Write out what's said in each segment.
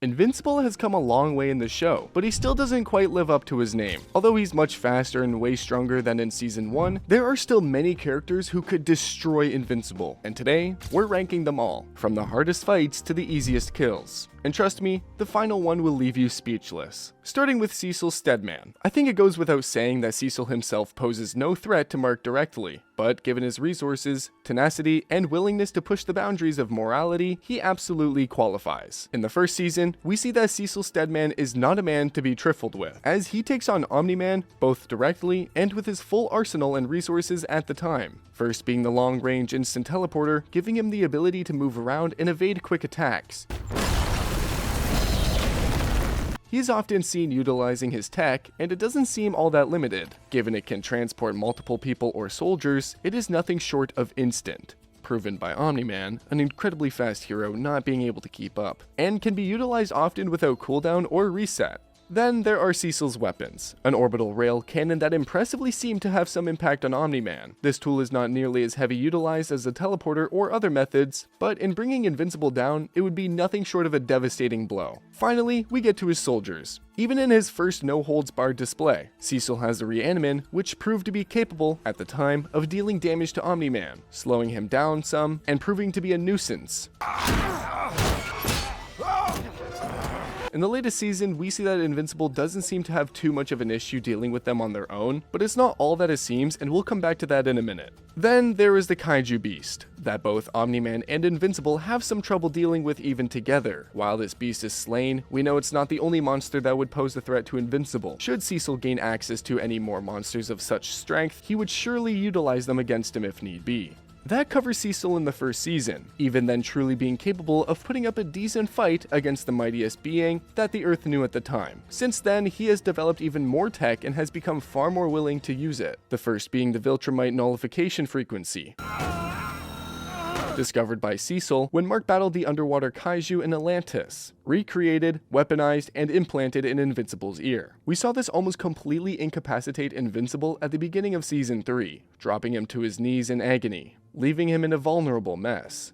Invincible has come a long way in the show, but he still doesn't quite live up to his name. Although he's much faster and way stronger than in Season 1, there are still many characters who could destroy Invincible, and today, we're ranking them all, from the hardest fights to the easiest kills. And trust me, the final one will leave you speechless. Starting with Cecil Steadman. I think it goes without saying that Cecil himself poses no threat to Mark directly, but given his resources, tenacity, and willingness to push the boundaries of morality, he absolutely qualifies. In the first season, we see that Cecil Steadman is not a man to be trifled with, as he takes on Omni-Man both directly and with his full arsenal and resources at the time. First being the long-range instant teleporter, giving him the ability to move around and evade quick attacks. He is often seen utilizing his tech, and it doesn't seem all that limited. Given it can transport multiple people or soldiers, it is nothing short of instant. Proven by Omni-Man, an incredibly fast hero not being able to keep up, and can be utilized often without cooldown or reset. Then there are Cecil's weapons, an orbital rail cannon that impressively seem to have some impact on Omni-Man. This tool is not nearly as heavy utilized as the teleporter or other methods, but in bringing Invincible down, it would be nothing short of a devastating blow. Finally, we get to his soldiers. Even in his first no-holds-barred display, Cecil has the Reanimin, which proved to be capable, at the time, of dealing damage to Omni-Man, slowing him down some, and proving to be a nuisance. In the latest season, we see that Invincible doesn't seem to have too much of an issue dealing with them on their own, but it's not all that it seems, and we'll come back to that in a minute. Then there is the Kaiju Beast, that both Omni-Man and Invincible have some trouble dealing with even together. While this beast is slain, we know it's not the only monster that would pose a threat to Invincible. Should Cecil gain access to any more monsters of such strength, he would surely utilize them against him if need be. That covers Cecil in the first season, even then truly being capable of putting up a decent fight against the mightiest being that the Earth knew at the time. Since then, he has developed even more tech and has become far more willing to use it, the first being the Viltrumite nullification frequency, discovered by Cecil when Mark battled the underwater kaiju in Atlantis, recreated, weaponized, and implanted in Invincible's ear. We saw this almost completely incapacitate Invincible at the beginning of Season 3, dropping him to his knees in agony, leaving him in a vulnerable mess.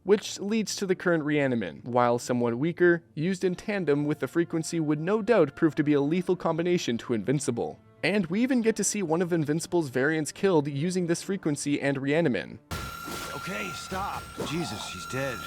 Which leads to the current Reanimin. While somewhat weaker, used in tandem with the frequency would no doubt prove to be a lethal combination to Invincible. And we even get to see one of Invincible's variants killed using this frequency and Reanimin. Okay, stop. Jesus, she's dead.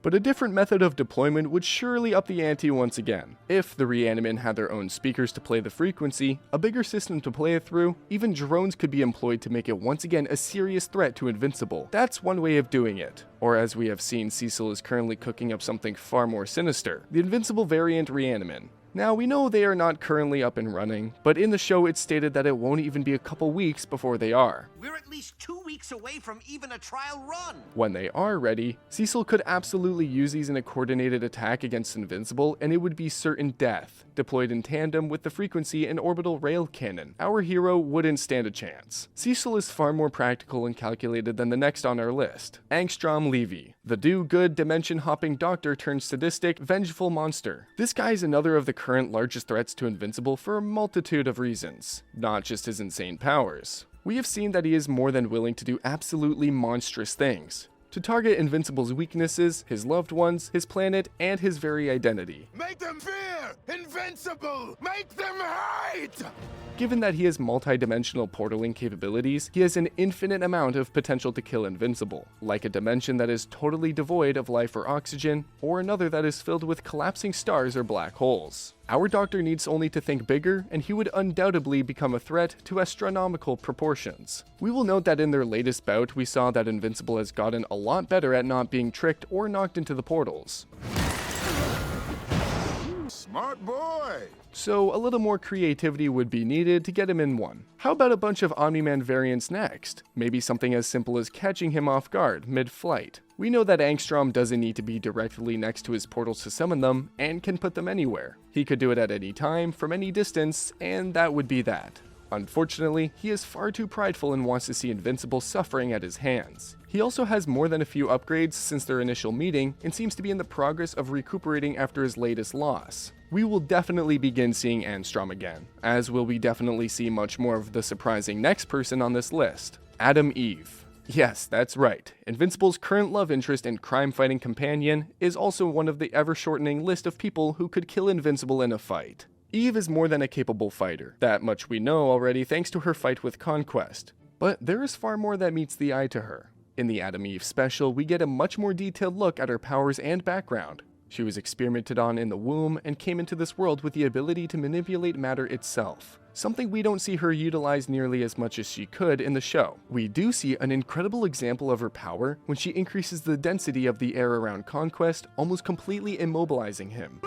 But a different method of deployment would surely up the ante once again. If the Reanimin had their own speakers to play the frequency, a bigger system to play it through, even drones could be employed to make it once again a serious threat to Invincible. That's one way of doing it. Or as we have seen, Cecil is currently cooking up something far more sinister, the Invincible variant Reanimin. Now, we know they are not currently up and running, but in the show it's stated that it won't even be a couple weeks before they are. We're at least 2 weeks away from even a trial run. When they are ready, Cecil could absolutely use these in a coordinated attack against Invincible, and it would be certain death. Deployed in tandem with the frequency and orbital rail cannon, our hero wouldn't stand a chance. Cecil is far more practical and calculated than the next on our list, Angstrom Levy, the do-good dimension-hopping doctor turned sadistic, vengeful monster. This guy is another of the current largest threats to Invincible for a multitude of reasons, not just his insane powers. We have seen that he is more than willing to do absolutely monstrous things, to target Invincible's weaknesses, his loved ones, his planet, and his very identity. Make them fear! Invincible! Make them hate! Given that he has multi-dimensional portaling capabilities, he has an infinite amount of potential to kill Invincible, like a dimension that is totally devoid of life or oxygen, or another that is filled with collapsing stars or black holes. Our doctor needs only to think bigger, and he would undoubtedly become a threat to astronomical proportions. We will note that in their latest bout, we saw that Invincible has gotten a lot better at not being tricked or knocked into the portals. Smart boy! So a little more creativity would be needed to get him in one. How about a bunch of Omni-Man variants next? Maybe something as simple as catching him off guard mid-flight. We know that Angstrom doesn't need to be directly next to his portals to summon them, and can put them anywhere. He could do it at any time, from any distance, and that would be that. Unfortunately, he is far too prideful and wants to see Invincible suffering at his hands. He also has more than a few upgrades since their initial meeting, and seems to be in the progress of recuperating after his latest loss. We will definitely begin seeing Angstrom again, as will we definitely see much more of the surprising next person on this list, Adam Eve. Yes, that's right. Invincible's current love interest and crime-fighting companion is also one of the ever-shortening list of people who could kill Invincible in a fight. Eve is more than a capable fighter. That much we know already thanks to her fight with Conquest. But there is far more that meets the eye to her. In the Adam Eve special, we get a much more detailed look at her powers and background. She was experimented on in the womb and came into this world with the ability to manipulate matter itself, something we don't see her utilize nearly as much as she could in the show. We do see an incredible example of her power when she increases the density of the air around Conquest, almost completely immobilizing him.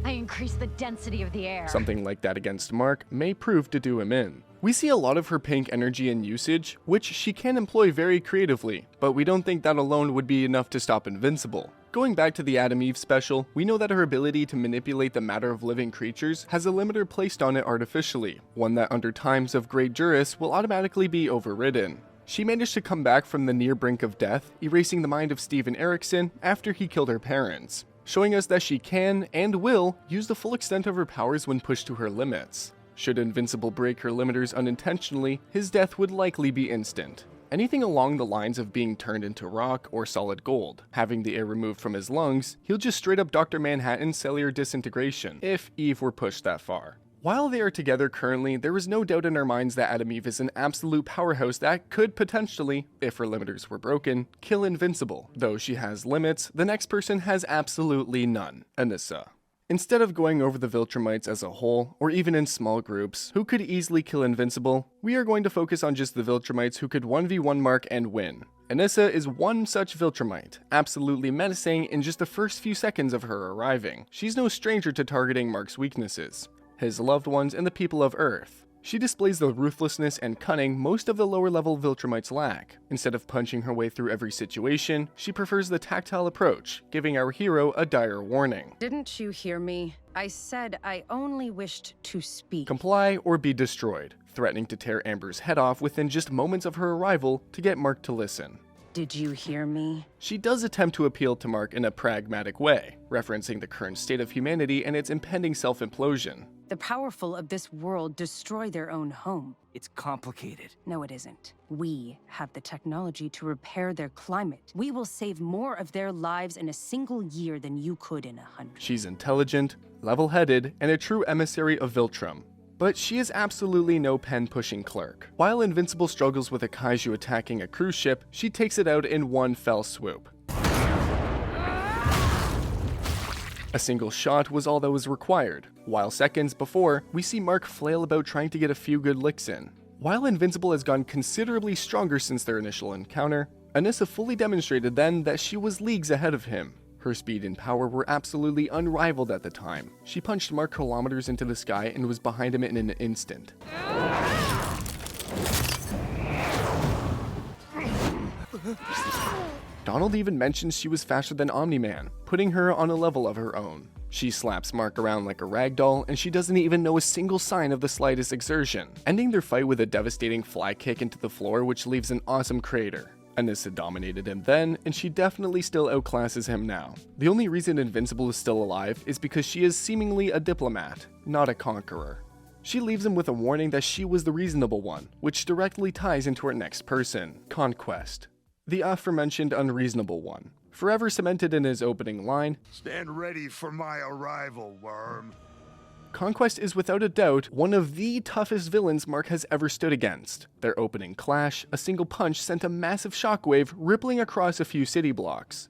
I increase the density of the air. Something like that against Mark may prove to do him in. We see a lot of her pink energy and usage, which she can employ very creatively, but we don't think that alone would be enough to stop Invincible. Going back to the Adam Eve special, we know that her ability to manipulate the matter of living creatures has a limiter placed on it artificially, one that under times of great duress will automatically be overridden. She managed to come back from the near brink of death, erasing the mind of Steven Erikson after he killed her parents, showing us that she can, and will, use the full extent of her powers when pushed to her limits. Should Invincible break her limiters unintentionally, his death would likely be instant. Anything along the lines of being turned into rock or solid gold, having the air removed from his lungs, he'll just straight up Dr. Manhattan cellular disintegration, if Eve were pushed that far. While they are together currently, there is no doubt in our minds that Adam Eve is an absolute powerhouse that could potentially, if her limiters were broken, kill Invincible. Though she has limits, the next person has absolutely none: Anissa. Instead of going over the Viltrumites as a whole, or even in small groups, who could easily kill Invincible, we are going to focus on just the Viltrumites who could 1v1 Mark and win. Anissa is one such Viltrumite, absolutely menacing in just the first few seconds of her arriving. She's no stranger to targeting Mark's weaknesses, his loved ones and the people of Earth. She displays the ruthlessness and cunning most of the lower level Viltrumites lack. Instead of punching her way through every situation, she prefers the tactile approach, giving our hero a dire warning. Didn't you hear me? I said I only wished to speak. Comply or be destroyed, threatening to tear Amber's head off within just moments of her arrival to get Mark to listen. Did you hear me? She does attempt to appeal to Mark in a pragmatic way, referencing the current state of humanity and its impending self-implosion. The powerful of this world destroy their own home. It's complicated. No, it isn't. We have the technology to repair their climate. We will save more of their lives in a single year than you could in 100. She's intelligent, level-headed, and a true emissary of Viltrum. But she is absolutely no pen-pushing clerk. While Invincible struggles with a kaiju attacking a cruise ship, she takes it out in one fell swoop. A single shot was all that was required, while seconds before, we see Mark flail about trying to get a few good licks in. While Invincible has gone considerably stronger since their initial encounter, Anissa fully demonstrated then that she was leagues ahead of him. Her speed and power were absolutely unrivaled at the time. She punched Mark kilometers into the sky and was behind him in an instant. Donald even mentions she was faster than Omni-Man, putting her on a level of her own. She slaps Mark around like a ragdoll, and she doesn't even know a single sign of the slightest exertion, ending their fight with a devastating fly kick into the floor which leaves an awesome crater. Anissa dominated him then, and she definitely still outclasses him now. The only reason Invincible is still alive is because she is seemingly a diplomat, not a conqueror. She leaves him with a warning that she was the reasonable one, which directly ties into her next person, Conquest. The aforementioned unreasonable one, forever cemented in his opening line, Stand ready for my arrival, worm. Conquest is without a doubt one of the toughest villains Mark has ever stood against. Their opening clash, a single punch sent a massive shockwave rippling across a few city blocks,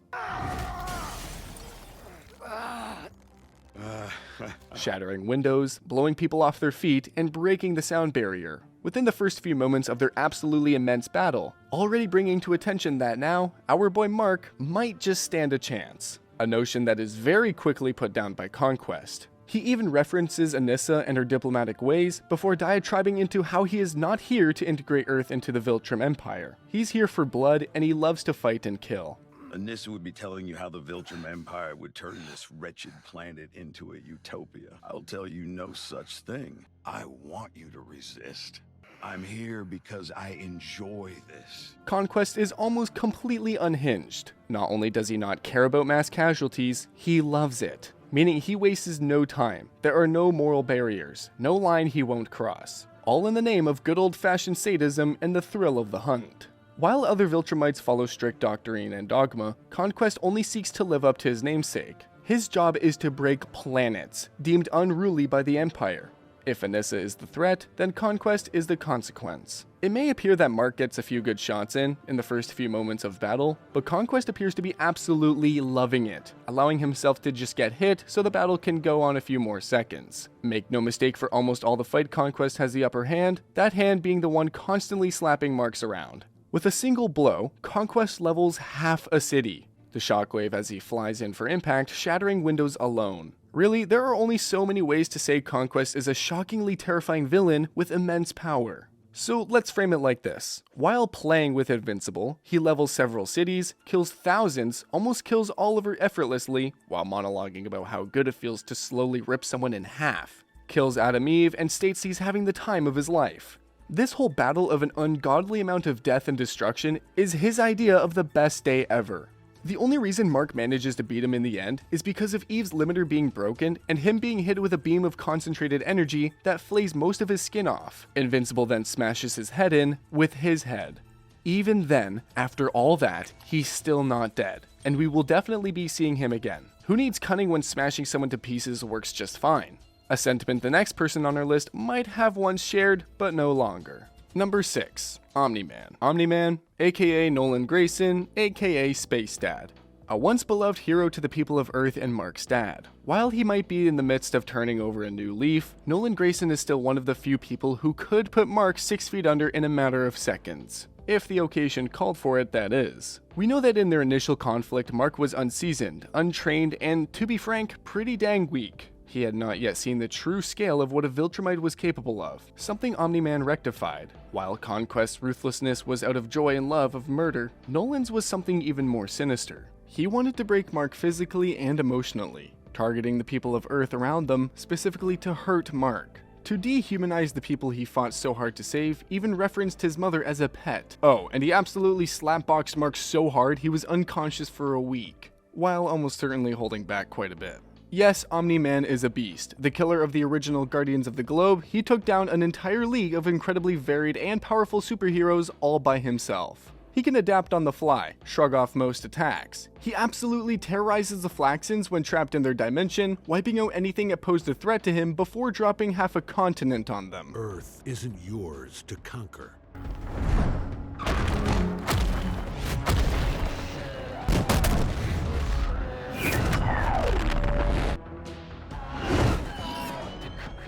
shattering windows, blowing people off their feet, and breaking the sound barrier. Within the first few moments of their absolutely immense battle, already bringing to attention that now, our boy Mark might just stand a chance. A notion that is very quickly put down by Conquest. He even references Anissa and her diplomatic ways before diatribing into how he is not here to integrate Earth into the Viltrum Empire. He's here for blood and he loves to fight and kill. Anissa would be telling you how the Viltrum Empire would turn this wretched planet into a utopia. I'll tell you no such thing. I want you to resist. I'm here because I enjoy this. Conquest is almost completely unhinged. Not only does he not care about mass casualties, he loves it. Meaning he wastes no time. There are no moral barriers, no line he won't cross. all in the name of good old-fashioned sadism and the thrill of the hunt. While other Viltrumites follow strict doctrine and dogma, Conquest only seeks to live up to his namesake. His job is to break planets, deemed unruly by the Empire. If Anissa is the threat, then Conquest is the consequence. It may appear that Mark gets a few good shots in the first few moments of battle, but Conquest appears to be absolutely loving it, allowing himself to just get hit so the battle can go on a few more seconds. Make no mistake, for almost all the fight, Conquest has the upper hand, that hand being the one constantly slapping Marks around. With a single blow, Conquest levels half a city. The shockwave as he flies in for impact, shattering windows alone. Really, there are only so many ways to say Conquest is a shockingly terrifying villain with immense power. So let's frame it like this. While playing with Invincible, he levels several cities, kills thousands, almost kills Oliver effortlessly, while monologuing about how good it feels to slowly rip someone in half. Kills Adam Eve and states he's having the time of his life. This whole battle of an ungodly amount of death and destruction is his idea of the best day ever. The only reason Mark manages to beat him in the end is because of Eve's limiter being broken and him being hit with a beam of concentrated energy that flays most of his skin off. Invincible then smashes his head in with his head. Even then, after all that, he's still not dead, and we will definitely be seeing him again. Who needs cunning when smashing someone to pieces works just fine? A sentiment the next person on our list might have once shared, but no longer. Number 6. Omni-Man. Omni-Man, aka Nolan Grayson, aka Space Dad. A once beloved hero to the people of Earth and Mark's dad. While he might be in the midst of turning over a new leaf, Nolan Grayson is still one of the few people who could put Mark 6 feet under in a matter of seconds. If the occasion called for it, that is. We know that in their initial conflict, Mark was unseasoned, untrained, and, to be frank, pretty dang weak. He had not yet seen the true scale of what a Viltrumite was capable of, something Omni-Man rectified. While Conquest's ruthlessness was out of joy and love of murder, Nolan's was something even more sinister. He wanted to break Mark physically and emotionally, targeting the people of Earth around them, specifically to hurt Mark. To dehumanize the people he fought so hard to save, even referenced his mother as a pet. Oh, and he absolutely slapboxed Mark so hard he was unconscious for a week, while almost certainly holding back quite a bit. Yes, Omni-Man is a beast. The killer of the original Guardians of the Globe, he took down an entire league of incredibly varied and powerful superheroes all by himself. He can adapt on the fly, shrug off most attacks. He absolutely terrorizes the Flaxans when trapped in their dimension, wiping out anything that posed a threat to him before dropping half a continent on them. Earth isn't yours to conquer.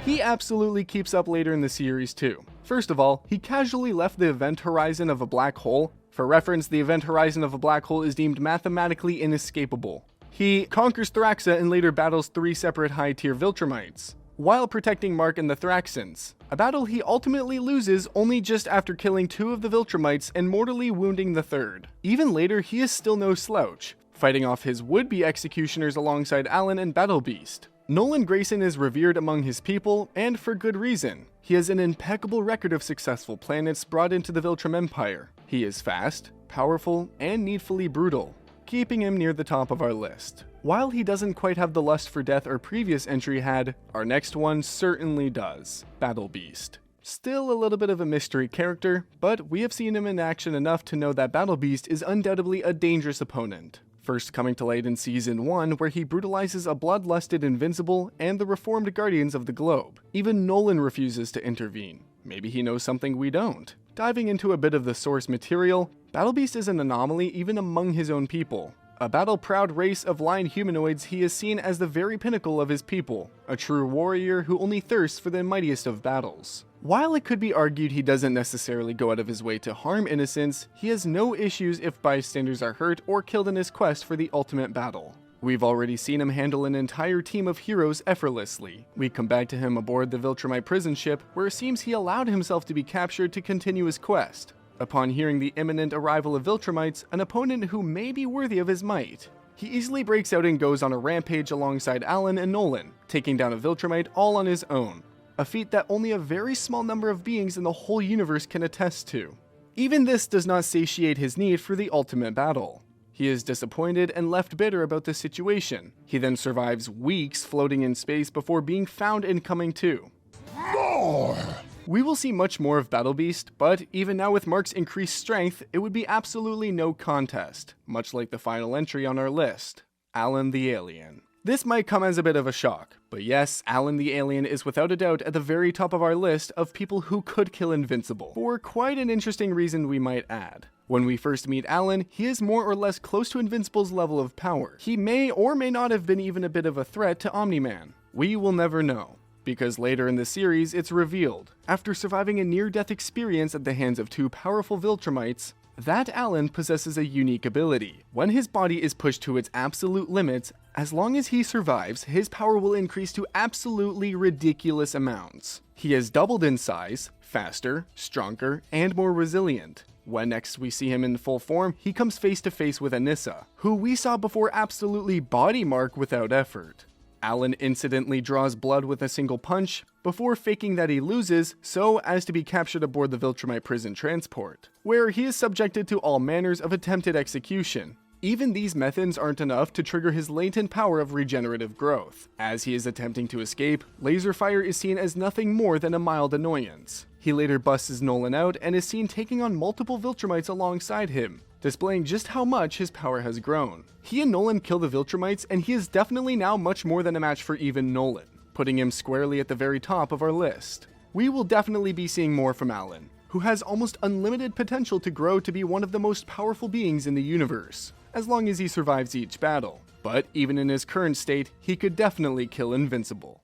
He absolutely keeps up later in the series too. First of all, he casually left the event horizon of a black hole. For reference, the event horizon of a black hole is deemed mathematically inescapable. He conquers Thraxa and later battles 3 separate high-tier Viltrumites, while protecting Mark and the Thraxans, a battle he ultimately loses only just after killing 2 of the Viltrumites and mortally wounding the 3rd. Even later, he is still no slouch, fighting off his would-be executioners alongside Alan and Battle Beast. Nolan Grayson is revered among his people, and for good reason. He has an impeccable record of successful planets brought into the Viltrum Empire. He is fast, powerful, and needfully brutal, keeping him near the top of our list. While he doesn't quite have the lust for death our previous entry had, our next one certainly does. Battle Beast. Still a little bit of a mystery character, but we have seen him in action enough to know that Battle Beast is undoubtedly a dangerous opponent. First coming to light in Season 1, where he brutalizes a bloodlusted Invincible and the reformed Guardians of the Globe. Even Nolan refuses to intervene. Maybe he knows something we don't. Diving into a bit of the source material, Battle Beast is an anomaly even among his own people. A battle-proud race of lion humanoids, he is seen as the very pinnacle of his people, a true warrior who only thirsts for the mightiest of battles. While it could be argued he doesn't necessarily go out of his way to harm innocents, he has no issues if bystanders are hurt or killed in his quest for the ultimate battle. We've already seen him handle an entire team of heroes effortlessly. We come back to him aboard the Viltrumite prison ship, where it seems he allowed himself to be captured to continue his quest. Upon hearing the imminent arrival of Viltrumites, an opponent who may be worthy of his might, he easily breaks out and goes on a rampage alongside Alan and Nolan, taking down a Viltrumite all on his own. A feat that only a very small number of beings in the whole universe can attest to. Even this does not satiate his need for the ultimate battle. He is disappointed and left bitter about the situation. He then survives weeks floating in space before being found and coming to. More! We will see much more of Battle Beast, but even now with Mark's increased strength, it would be absolutely no contest, much like the final entry on our list, Alan the Alien. This might come as a bit of a shock, but yes, Alan the Alien is without a doubt at the very top of our list of people who could kill Invincible, for quite an interesting reason we might add. When we first meet Alan, he is more or less close to Invincible's level of power. He may or may not have been even a bit of a threat to Omni-Man. We will never know, because later in the series it's revealed, after surviving a near-death experience at the hands of two powerful Viltrumites, that Alan possesses a unique ability. When his body is pushed to its absolute limits, as long as he survives, his power will increase to absolutely ridiculous amounts. He has doubled in size, faster, stronger, and more resilient. When next we see him in full form, he comes face to face with Anissa, who we saw before absolutely body Mark without effort. Alan incidentally draws blood with a single punch, before faking that he loses so as to be captured aboard the Viltrumite prison transport, where he is subjected to all manners of attempted execution. Even these methods aren't enough to trigger his latent power of regenerative growth. As he is attempting to escape, laser fire is seen as nothing more than a mild annoyance. He later busts Nolan out and is seen taking on multiple Viltrumites alongside him, displaying just how much his power has grown. He and Nolan kill the Viltrumites, and he is definitely now much more than a match for even Nolan, putting him squarely at the very top of our list. We will definitely be seeing more from Alan, who has almost unlimited potential to grow to be one of the most powerful beings in the universe, as long as he survives each battle. But even in his current state, he could definitely kill Invincible.